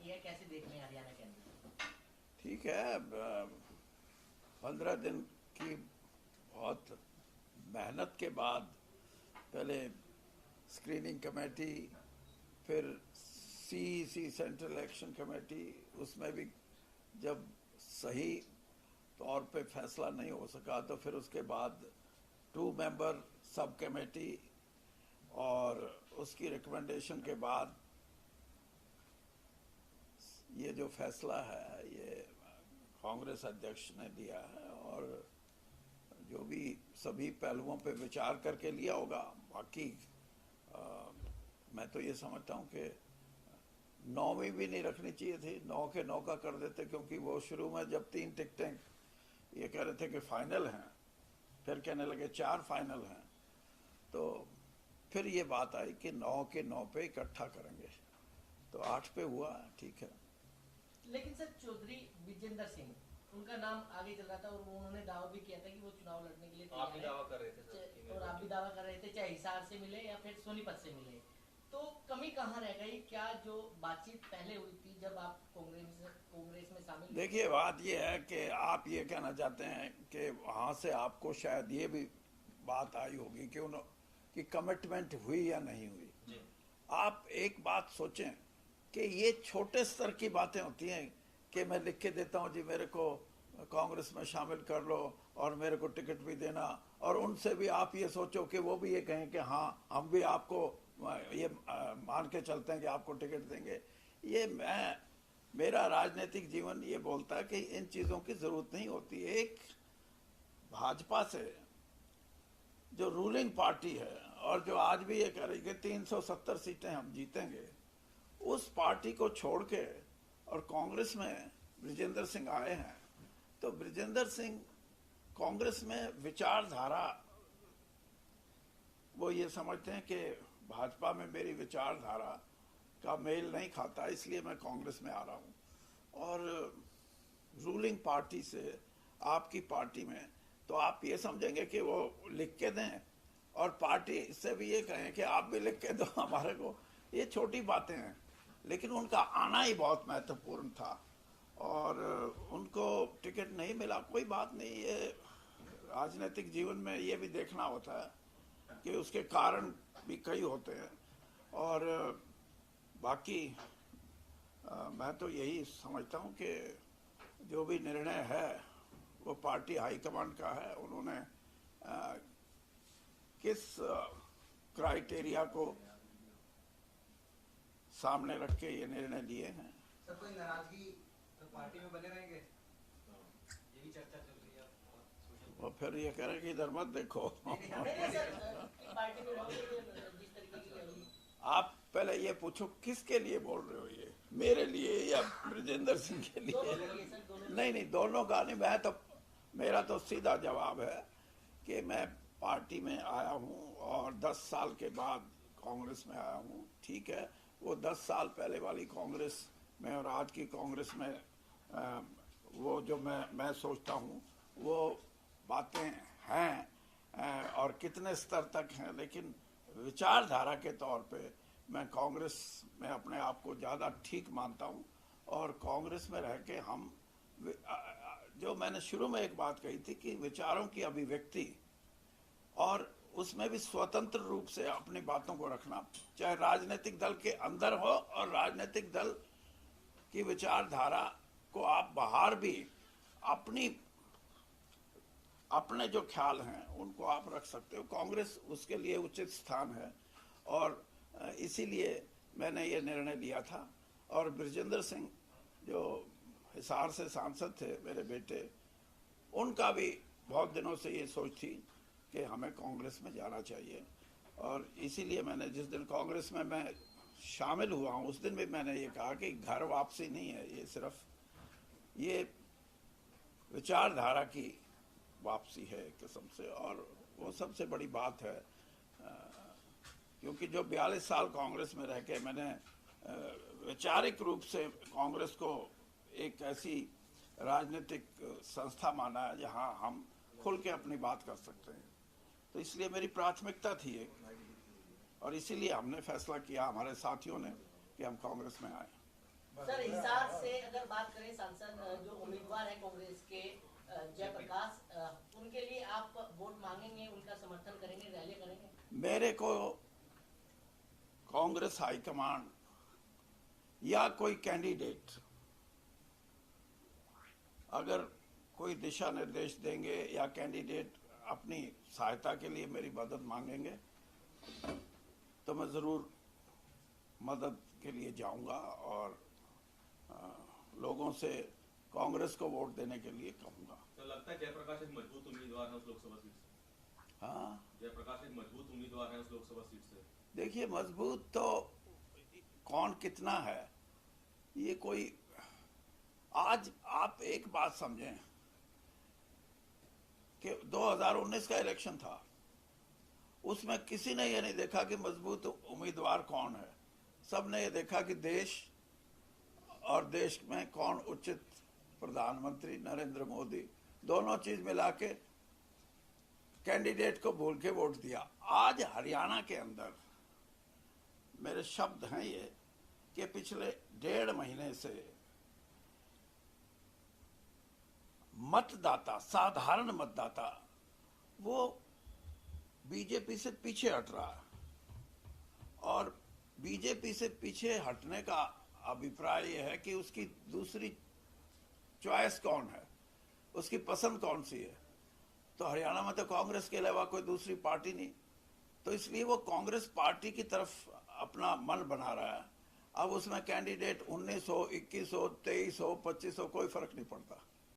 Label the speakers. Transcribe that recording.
Speaker 1: किया, कैसे देख रहे हैं हरियाणा के अंदर?
Speaker 2: ठीक है। 15 दिन की बहुत मेहनत के बाद पहले स्क्रीनिंग कमेटी, फिर सीईसी सेंट्रल इलेक्शन कमेटी, उसमें भी जब सही तौर पे फैसला नहीं हो सका तो फिर उसके बाद 2 मेंबर सब कमेटी, और उसकी रिकमेंडेशन के बाद ये जो फैसला है ये कांग्रेस अध्यक्ष ने लिया है, और जो भी सभी पहलुओं पे विचार करके लिया होगा। बाकी मैं तो ये समझता हूँ कि 9वीं भी नहीं रखनी चाहिए थी, 9 के 9 का कर देते, क्योंकि वो शुरू में जब 3 टिकटें ये कह रहे थे कि फाइनल हैं, फिर कहने लगे 4 फाइनल हैं, तो फिर ये बात आई कि 9 के 9 पे इकट्ठा करेंगे, तो 8 पे हुआ। ठीक है।
Speaker 1: लेकिन सर, चौधरी विजेंद्र सिंह, उनका नाम आगे चल रहा था और उन्होंने दावा भी किया था कि वो चुनाव लड़ने के लिए
Speaker 3: आप भी दावा कर रहे थे सर,
Speaker 1: और आप भी दावा कर रहे थे, चाहे हिसार से मिले या फिर सोनीपत से मिले। तो कमी कहाँ रह गई? क्या जो बातचीत पहले हुई थी जब आप कांग्रेस में शामिल?
Speaker 2: देखिए, बात ये है कि आप ये कहना चाहते हैं कि वहाँ से आपको शायद ये भी बात आई होगी कि कमिटमेंट हुई या नहीं हुई
Speaker 3: जी।
Speaker 2: आप एक बात सोचें कि ये छोटे स्तर की बातें होती हैं कि मैं लिख के देता हूँ जी मेरे को कांग्रेस में शामिल कर लो और मेरे को टिकट भी देना, और उनसे भी आप ये सोचो कि वो भी ये कहें कि हाँ हम भी आपको ये मान के चलते हैं कि आपको टिकट देंगे। ये मेरा राजनीतिक जीवन ये बोलता है कि इन चीज़ों की ज़रूरत नहीं होती। एक भाजपा से जो रूलिंग पार्टी है और जो आज भी ये कह रही कि 370 सीटें हम जीतेंगे, उस पार्टी को छोड़ के और कांग्रेस में ब्रिजेंद्र सिंह आए हैं, तो ब्रिजेंद्र सिंह कांग्रेस में विचारधारा, वो ये समझते हैं कि भाजपा में मेरी विचारधारा का मेल नहीं खाता, इसलिए मैं कांग्रेस में आ रहा हूँ। और रूलिंग पार्टी से आपकी पार्टी में तो आप ये समझेंगे कि वो लिख के दें, और पार्टी से भी ये कहें कि आप भी लिख के दो हमारे को। ये छोटी बातें हैं, लेकिन उनका आना ही बहुत महत्वपूर्ण था, और उनको टिकट नहीं मिला, कोई बात नहीं। ये राजनीतिक जीवन में ये भी देखना होता है कि उसके कारण भी कई होते हैं। और बाकी मैं तो यही समझता हूँ कि जो भी निर्णय है वो पार्टी हाईकमांड का है। उन्होंने किस क्राइटेरिया को सामने रख के ये निर्णय लिए हैं।
Speaker 4: सर, कोई नाराजगी तो पार्टी में बने रहेंगे, ये भी चर्चा चल रही है।
Speaker 2: और फिर ये कह रहे हैं कि इधर मत देखो। आप पहले ये पूछो किसके लिए बोल रहे हो, ये मेरे लिए या ब्रिजेंद्र सिंह के लिए? नहीं, दोनों का नहीं। मैं तो, मेरा तो सीधा जवाब है कि मैं पार्टी में आया हूँ और 10 साल के बाद कांग्रेस में आया हूँ। ठीक है, वो 10 साल पहले वाली कांग्रेस में और आज की कांग्रेस में वो जो मैं सोचता हूँ वो बातें हैं और कितने स्तर तक हैं, लेकिन विचारधारा के तौर पे मैं कांग्रेस में अपने आप को ज़्यादा ठीक मानता हूँ। और कांग्रेस में रह के हम, जो मैंने शुरू में एक बात कही थी कि विचारों की अभिव्यक्ति और उसमें भी स्वतंत्र रूप से अपनी बातों को रखना, चाहे राजनीतिक दल के अंदर हो और राजनीतिक दल की विचारधारा को आप बाहर भी अपने जो ख्याल हैं उनको आप रख सकते हो। कांग्रेस उसके लिए उचित स्थान है, और इसीलिए मैंने ये निर्णय लिया था। और ब्रिजेंद्र सिंह जो हिसार से सांसद थे, मेरे बेटे, उनका भी बहुत दिनों से ये सोच थी कि हमें कांग्रेस में जाना चाहिए, और इसीलिए मैंने जिस दिन कांग्रेस में मैं शामिल हुआ हूँ उस दिन भी मैंने ये कहा कि घर वापसी नहीं है, ये सिर्फ ये विचारधारा की वापसी है एक किस्म से। और वो सबसे बड़ी बात है, क्योंकि जो 42 साल कांग्रेस में रह के मैंने वैचारिक रूप से कांग्रेस को एक ऐसी राजनीतिक संस्था माना है जहां हम खुल के अपनी बात कर सकते हैं, तो इसलिए मेरी प्राथमिकता थी एक, और इसीलिए हमने फैसला किया हमारे साथियों ने कि हम कांग्रेस में आए।
Speaker 1: सर हिसार से अगर बात करें, सांसद जो उम्मीदवार है कांग्रेस के जयप्रकाश, उनके लिए आप वोट मांगेंगे, उनका समर्थन करेंगे, रैली करेंगे?
Speaker 2: मेरे को कांग्रेस हाईकमांड या कोई कैंडिडेट अगर कोई दिशा निर्देश देंगे या कैंडिडेट अपनी सहायता के लिए मेरी मदद मांगेंगे तो मैं जरूर मदद के लिए जाऊंगा और लोगों से कांग्रेस को वोट देने के लिए कहूंगा।
Speaker 3: तो लगता है जयप्रकाश एक मजबूत उम्मीदवार है उस लोकसभा सीट से?
Speaker 2: हाँ,
Speaker 3: जयप्रकाश एक मजबूत उम्मीदवार है उस लोकसभा सीट से?
Speaker 2: देखिए मजबूत तो कौन कितना है ये कोई, आज आप एक बात समझें कि 2019 का इलेक्शन था, उसमें किसी ने ये नहीं देखा कि मजबूत उम्मीदवार कौन है। सबने ये देखा कि देश और देश में कौन उचित प्रधानमंत्री, नरेंद्र मोदी, दोनों चीज मिला के कैंडिडेट को भूल के वोट दिया। आज हरियाणा के अंदर मेरे शब्द हैं ये कि पिछले 1.5 महीने से मतदाता, साधारण मतदाता, वो बीजेपी से पीछे हट रहा है और बीजेपी से पीछे हटने का अभिप्राय यह है कि उसकी दूसरी चॉइस कौन है, उसकी पसंद कौन सी है। तो हरियाणा में तो कांग्रेस के अलावा कोई दूसरी पार्टी नहीं, तो इसलिए वो कांग्रेस पार्टी की तरफ अपना मन बना रहा है। अब उसमें कैंडिडेट 19 हो, 21 हो, 23 हो, 25 हो, कोई फर्क नहीं पड़ता।